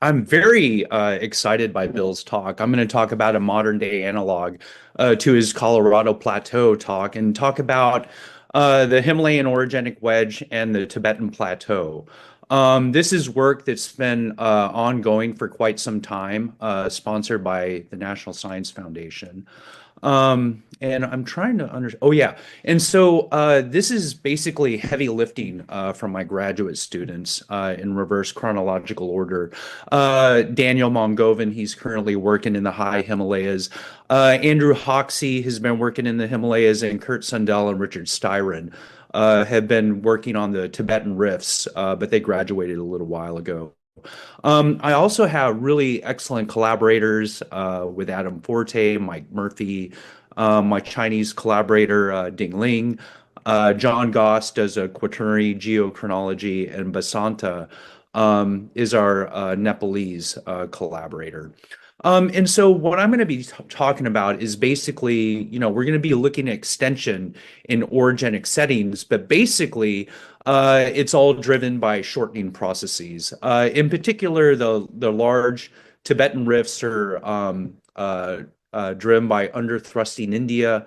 I'm very excited by Bill's talk. I'm going to talk about a modern day analog to his Colorado Plateau talk and talk about the Himalayan orogenic wedge and the Tibetan Plateau. This is work that's been ongoing for quite some time, sponsored by the National Science Foundation. And I'm trying to understand. Oh, yeah. And so this is basically heavy lifting from my graduate students in reverse chronological order. Daniel Mongovan, he's currently working in the high Himalayas. Andrew Hoxie has been working in the Himalayas, and Kurt Sundell and Richard Styron have been working on the Tibetan rifts, but they graduated a little while ago. I also have really excellent collaborators with Adam Forte, Mike Murphy, my Chinese collaborator, Ding Ling. John Goss does a quaternary geochronology, and Basanta is our Nepalese collaborator. And so what I'm going to be talking about is basically, we're going to be looking at extension in orogenic settings, but basically, it's all driven by shortening processes. In particular, the large Tibetan rifts are driven by underthrusting India.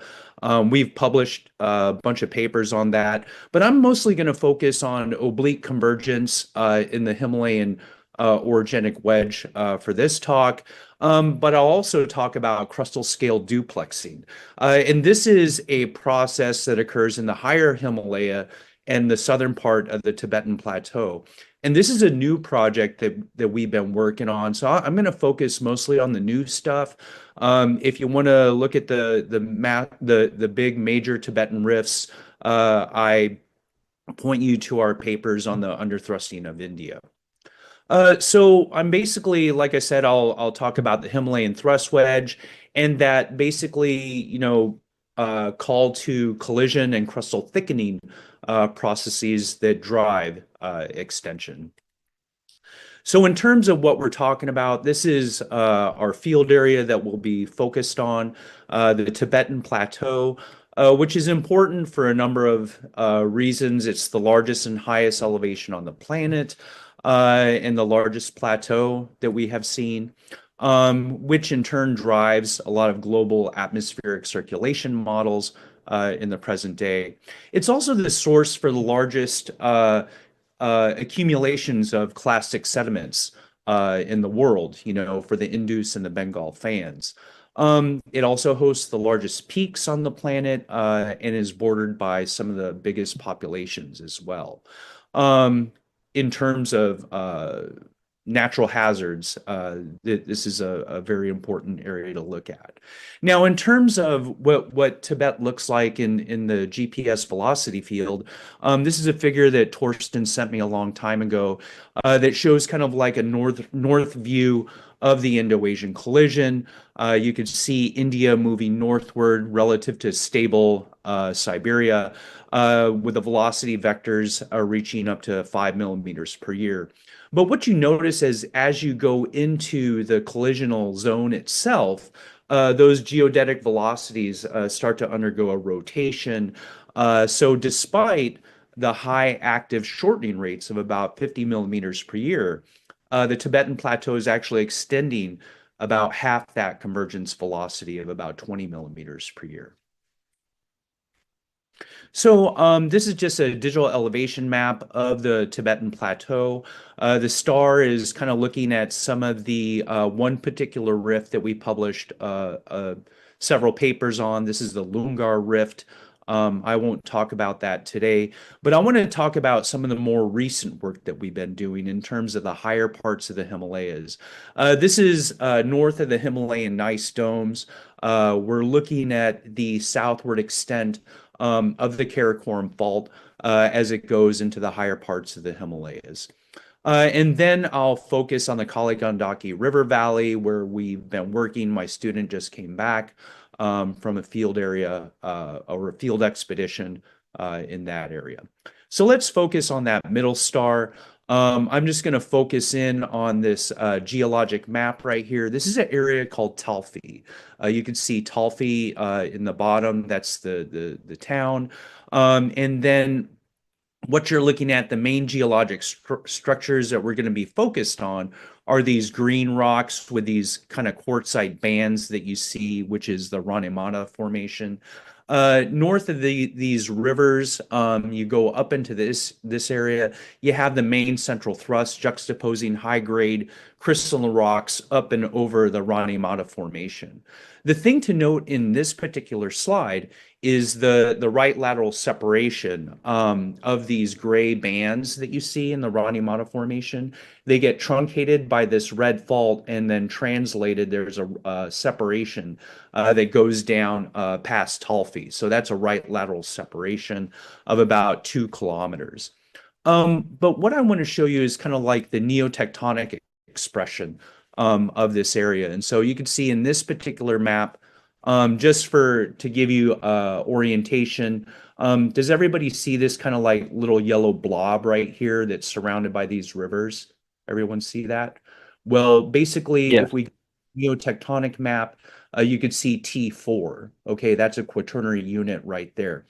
We've published a bunch of papers on that, but I'm mostly going to focus on oblique convergence in the Himalayan orogenic wedge for this talk. But I'll also talk about crustal scale duplexing. And this is a process that occurs in the higher Himalaya and the southern part of the Tibetan Plateau. And this is a new project that we've been working on. So I'm going to focus mostly on the new stuff. If you want to look at the map, the big major Tibetan rifts, I point you to our papers on the underthrusting of India. So I'm basically, like I said, I'll talk about the Himalayan thrust wedge and that basically, call to collision and crustal thickening processes that drive extension. So in terms of what we're talking about, this is our field area that we'll be focused on, the Tibetan Plateau, which is important for a number of reasons. It's the largest and highest elevation on the planet, and the largest plateau that we have seen, which in turn drives a lot of global atmospheric circulation models in the present day. It's also the source for the largest accumulations of clastic sediments in the world, for the Indus and the Bengal fans. It also hosts the largest peaks on the planet and is bordered by some of the biggest populations as well. In terms of natural hazards, this is a very important area to look at. Now, in terms of what Tibet looks like in the GPS velocity field, this is a figure that Torsten sent me a long time ago that shows kind of like a north view of the Indo-Asian collision. You could see India moving northward relative to stable Siberia, with the velocity vectors reaching up to 5 millimeters per year. But what you notice is as you go into the collisional zone itself, those geodetic velocities start to undergo a rotation. So despite the high active shortening rates of about 50 millimeters per year, the Tibetan Plateau is actually extending about half that convergence velocity of about 20 millimeters per year. So this is just a digital elevation map of the Tibetan Plateau. The star is kind of looking at some of the one particular rift that we published several papers on. This is the Lungar Rift. I won't talk about that today, but I want to talk about some of the more recent work that we've been doing in terms of the higher parts of the Himalayas. This is north of the Himalayan gneiss domes. We're looking at the southward extent of the Karakoram Fault as it goes into the higher parts of the Himalayas. And then I'll focus on the Kali Gandaki River Valley, where we've been working. My student just came back from a field area or a field expedition in that area. So let's focus on that middle star. I'm just going to focus in on this geologic map right here. This is an area called Talfi. You can see Talfi in the bottom. That's the town. And then what you're looking at, the main geologic structures that we're going to be focused on are these green rocks with these kind of quartzite bands that you see, which is the Ranimata Formation. North of these rivers, you go up into this area. You have the main central thrust juxtaposing high-grade crystalline rocks up and over the Ranimata Formation. The thing to note in this particular slide is the right lateral separation of these gray bands that you see in the Ranimata Formation. They get truncated by this red fault and then translated. There's a separation that goes down past Talfi. So that's a right lateral separation of about 2 kilometers. But what I want to show you is kind of like the neotectonic expression of this area. And so you can see in this particular map, just to give you orientation, does everybody see this kind of like little yellow blob right here that's surrounded by these rivers? Everyone see that? Well, basically, Yeah. if we neotectonic map, you could see T4. Okay, that's a quaternary unit right there.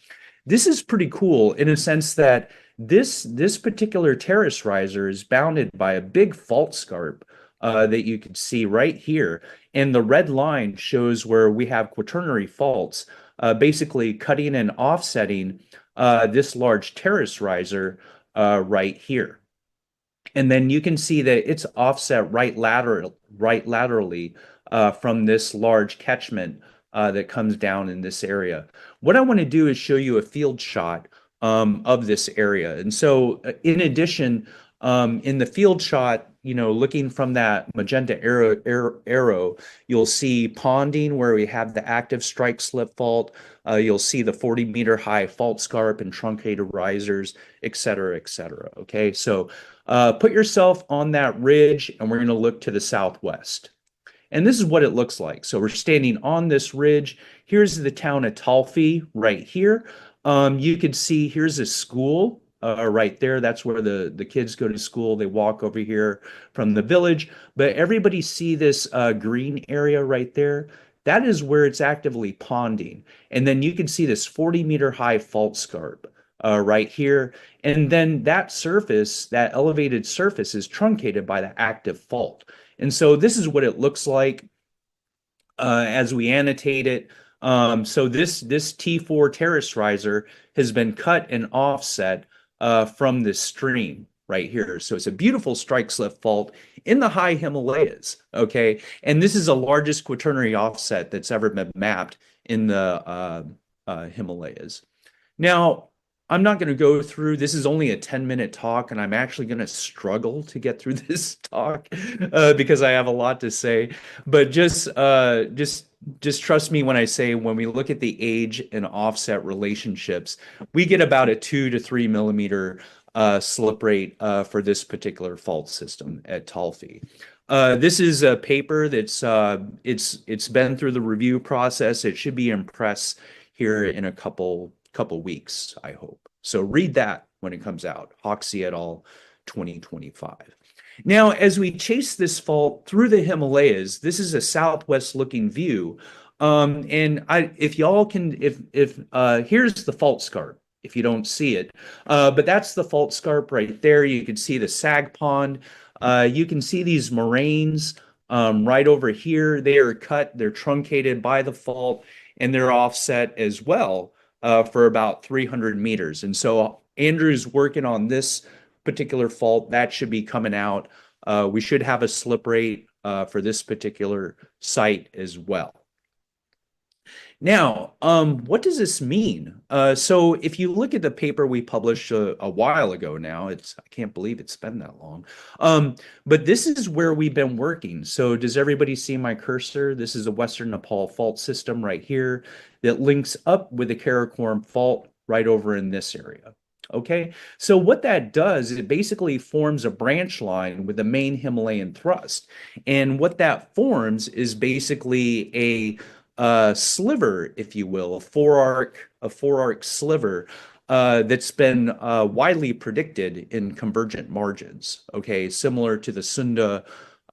This is pretty cool in a sense that this particular terrace riser is bounded by a big fault scarp that you can see right here. And the red line shows where we have quaternary faults, basically cutting and offsetting this large terrace riser right here. And then you can see that it's offset right laterally from this large catchment that comes down in this area. What I want to do is show you a field shot of this area. And so, in addition, in the field shot, looking from that magenta arrow, you'll see ponding where we have the active strike slip fault. You'll see the 40-meter high fault scarp and truncated risers, et cetera, et cetera. Okay, so put yourself on that ridge, and we're going to look to the southwest. And this is what it looks like. So we're standing on this ridge. Here's the town of Talfi right here. You can see here's a school right there. That's where the kids go to school. They walk over here from the village. But everybody see this green area right there? That is where it's actively ponding. And then you can see this 40-meter high fault scarp right here. And then that surface, that elevated surface, is truncated by the active fault. And so this is what it looks like as we annotate it. So this T4 terrace riser has been cut and offset from this stream right here. So it's a beautiful strike slip fault in the high Himalayas. Okay, and this is the largest quaternary offset that's ever been mapped in the Himalayas. Now, I'm not going to go through, this is only a 10-minute talk, and I'm actually going to struggle to get through this talk because I have a lot to say. But just trust me when I say when we look at the age and offset relationships, we get about a 2 to 3 millimeter slip rate for this particular fault system at Talfi. This is a paper that's it's been through the review process. It should be in press here in a couple weeks, I hope. So read that when it comes out. Hoxie et al. 2025. Now, as we chase this fault through the Himalayas, this is a southwest looking view. If y'all can, if here's the fault scarp, if you don't see it, but that's the fault scarp right there. You can see the sag pond. You can see these moraines right over here. They are cut, they're truncated by the fault, and they're offset as well for about 300 meters. And so Andrew's working on this particular fault. That should be coming out. We should have a slip rate for this particular site as well. Now, what does this mean? So if you look at the paper we published a while ago now, I can't believe it's been that long. But this is where we've been working. So does everybody see my cursor? This is a Western Nepal fault system right here that links up with the Karakoram fault right over in this area. Okay, so what that does is it basically forms a branch line with the main Himalayan thrust. And what that forms is basically a sliver, if you will, a four-arc sliver that's been widely predicted in convergent margins. Okay, similar to the Sunda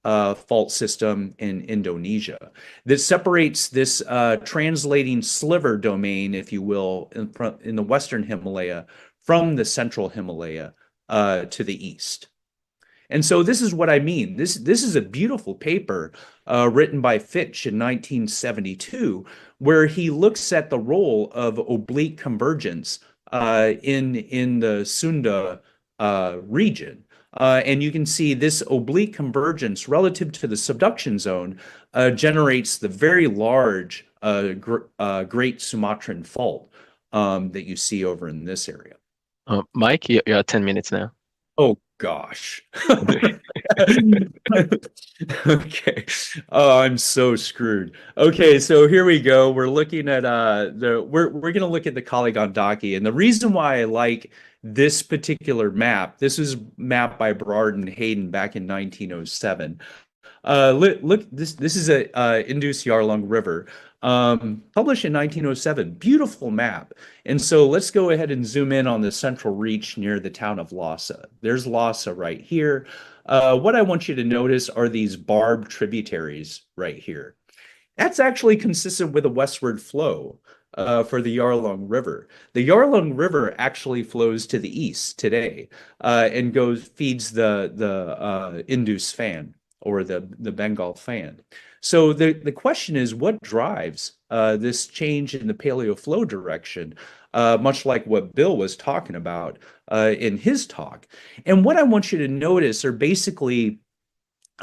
fault system in Indonesia. That separates this translating sliver domain, if you will, in the Western Himalaya from the central Himalaya to the east. And so this is what I mean. This is a beautiful paper written by Fitch in 1972, where he looks at the role of oblique convergence in the Sunda region. And you can see this oblique convergence relative to the subduction zone generates the very large Great Sumatran Fault that you see over in this area. Mike, you're at 10 minutes now. Oh gosh. Okay. Oh, I'm so screwed. Okay, so here we go. We're looking at we're gonna look at the Kaligandaki. And the reason why I like this particular map, this was mapped by Berard and Hayden back in 1907. Look, this is a Indus Yarlung River, published in 1907. Beautiful map. And so let's go ahead and zoom in on the central reach near the town of Lhasa. There's Lhasa right here. What I want you to notice are these barbed tributaries right here. That's actually consistent with a westward flow for the Yarlung River. The Yarlung River actually flows to the east today and feeds the Indus Fan or the Bengal Fan. So the question is, what drives this change in the paleo flow direction, much like what Bill was talking about in his talk? And what I want you to notice are basically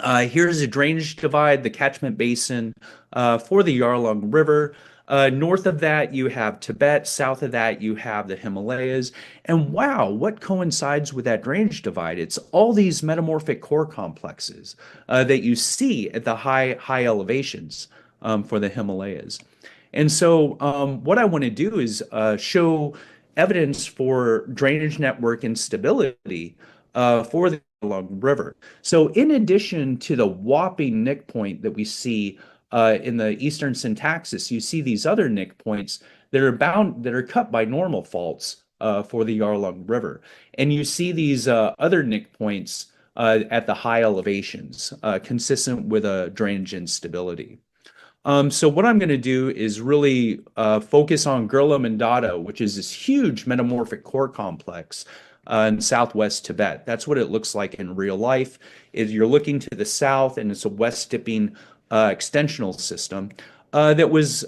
here's a drainage divide, the catchment basin for the Yarlung River. North of that, you have Tibet. South of that, you have the Himalayas. And wow, what coincides with that drainage divide? It's all these metamorphic core complexes that you see at the high elevations for the Himalayas. And so what I want to do is show evidence for drainage network instability for the Yarlung River. So in addition to the whopping nick point that we see in the eastern syntaxis, you see these other nick points that are cut by normal faults for the Yarlung River. And you see these other nick points at the high elevations, consistent with a drainage instability. So what I'm going to do is really focus on Gurla Mandata, which is this huge metamorphic core complex in southwest Tibet. That's what it looks like in real life. Is you're looking to the south, and it's a west-dipping extensional system that was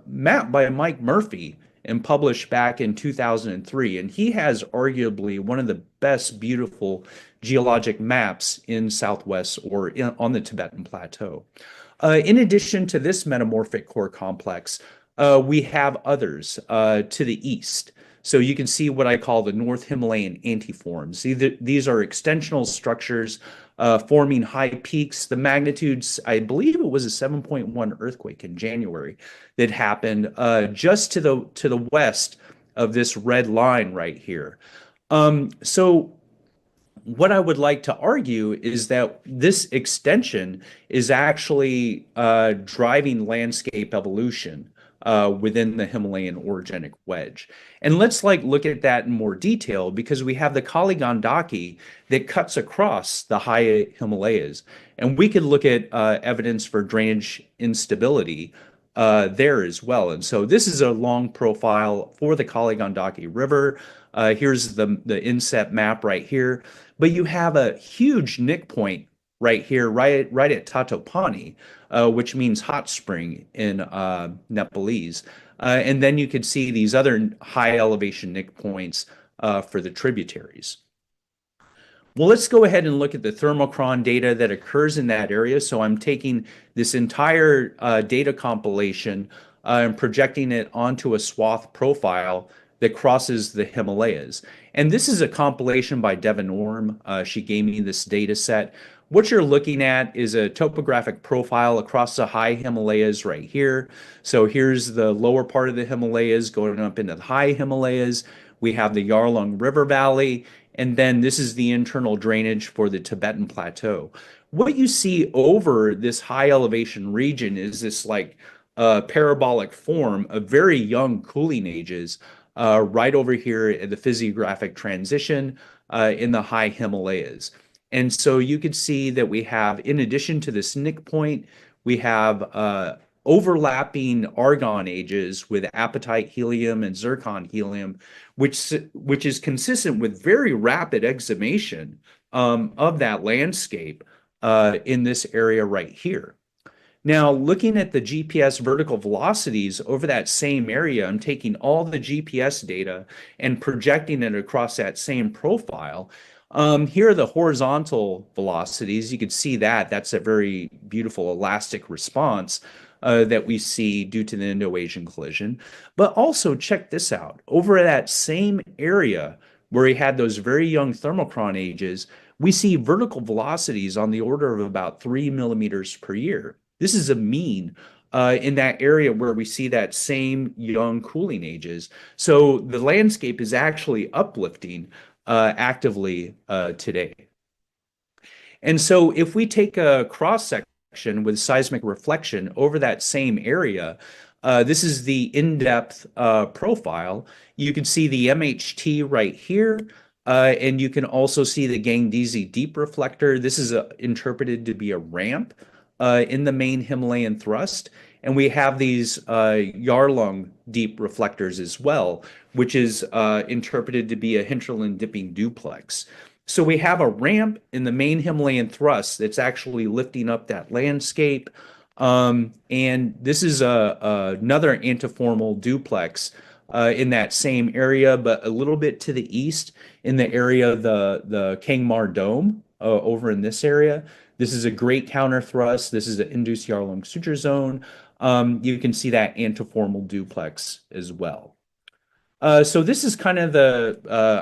mapped by Mike Murphy and published back in 2003. And he has arguably one of the best beautiful geologic maps in southwest or on the Tibetan Plateau. In addition to this metamorphic core complex, we have others to the east. So you can see what I call the North Himalayan antiforms. These are extensional structures forming high peaks. The magnitudes, I believe it was a 7.1 earthquake in January that happened just to the west of this red line right here. So what I would like to argue is that this extension is actually driving landscape evolution within the Himalayan orogenic wedge. And let's look at that in more detail because we have the Kaligandaki that cuts across the high Himalayas. And we could look at evidence for drainage instability there as well. And so this is a long profile for the Kaligandaki River. Here's the inset map right here. But you have a huge nick point right here, right at Tatopani, which means hot spring in Nepalese. And then you could see these other high elevation nick points for the tributaries. Well, let's go ahead and look at the thermochron data that occurs in that area. So I'm taking this entire data compilation and projecting it onto a swath profile that crosses the Himalayas. And this is a compilation by Devin Orm. She gave me this data set. What you're looking at is a topographic profile across the high Himalayas right here. So here's the lower part of the Himalayas going up into the high Himalayas. We have the Yarlung River Valley, and then this is the internal drainage for the Tibetan Plateau. What you see over this high elevation region is this parabolic form of very young cooling ages right over here at the physiographic transition in the high Himalayas. And so you could see that we have, in addition to this nick point, we have overlapping argon ages with apatite helium and zircon helium, which is consistent with very rapid exhumation of that landscape in this area right here. Now, looking at the GPS vertical velocities over that same area, I'm taking all the GPS data and projecting it across that same profile. Here are the horizontal velocities. You can see that. That's a very beautiful elastic response that we see due to the Indo-Asian collision. But also check this out. Over that same area where we had those very young thermochron ages, we see vertical velocities on the order of about 3 millimeters per year. This is a mean in that area where we see that same young cooling ages. So the landscape is actually uplifting actively today. And so if we take a cross section with seismic reflection over that same area, this is the in-depth profile. You can see the MHT right here. And you can also see the Gangdesi deep reflector. This is interpreted to be a ramp in the main Himalayan thrust. And we have these Yarlung deep reflectors as well, which is interpreted to be a hinterland dipping duplex. So we have a ramp in the main Himalayan thrust that's actually lifting up that landscape. And this is another antiformal duplex in that same area, but a little bit to the east in the area of the Kangmar Dome over in this area. This is a great counter thrust. This is an induced Yarlung suture zone. You can see that antiformal duplex as well. So this is kind of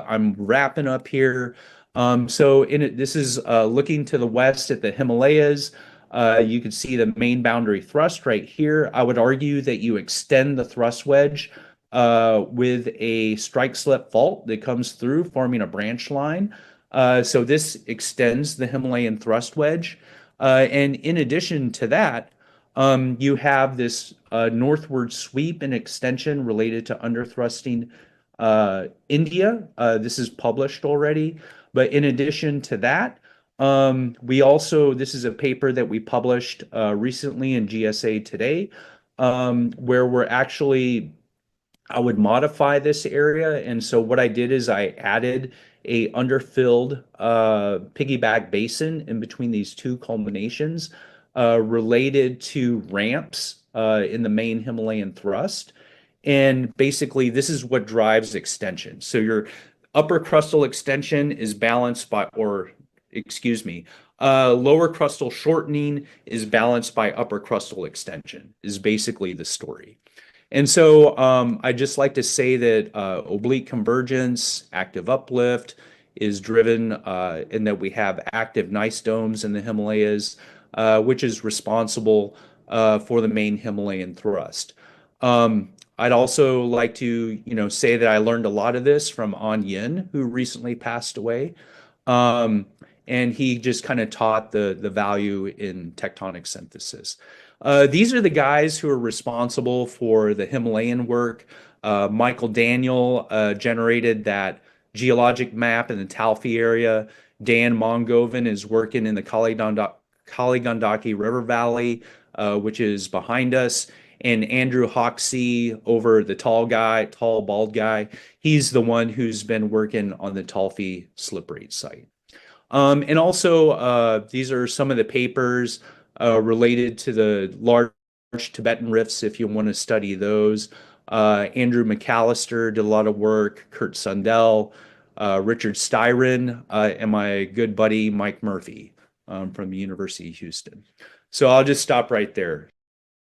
I'm wrapping up here. This is looking to the west at the Himalayas. You can see the main boundary thrust right here. I would argue that you extend the thrust wedge with a strike slip fault that comes through, forming a branch line. So this extends the Himalayan thrust wedge. And in addition to that, you have this northward sweep and extension related to underthrusting India. This is published already. But in addition to that, this is a paper that we published recently in GSA Today, where I would modify this area. And so what I did is I added a underfilled piggyback basin in between these two culminations related to ramps in the main Himalayan thrust. And basically, this is what drives extension. So your upper crustal extension is balanced by, lower crustal shortening is balanced by upper crustal extension, is basically the story. And so I just like to say that oblique convergence, active uplift is driven in that we have active gneiss domes in the Himalayas, which is responsible for the main Himalayan thrust. I'd also like to, say that I learned a lot of this from An Yin, who recently passed away. And he just kind of taught the value in tectonic synthesis. These are the guys who are responsible for the Himalayan work. Michael Daniel generated that geologic map in the Talfi area. Dan Mongovan is working in the Kaligandaki River Valley, which is behind us. And Andrew Hoxie over the tall bald guy, he's the one who's been working on the Talfi slip rate site. And also, these are some of the papers related to the large Tibetan rifts, if you want to study those. Andrew McAllister did a lot of work, Kurt Sundell, Richard Styron, and my good buddy Mike Murphy from the University of Houston. So I'll just stop right there.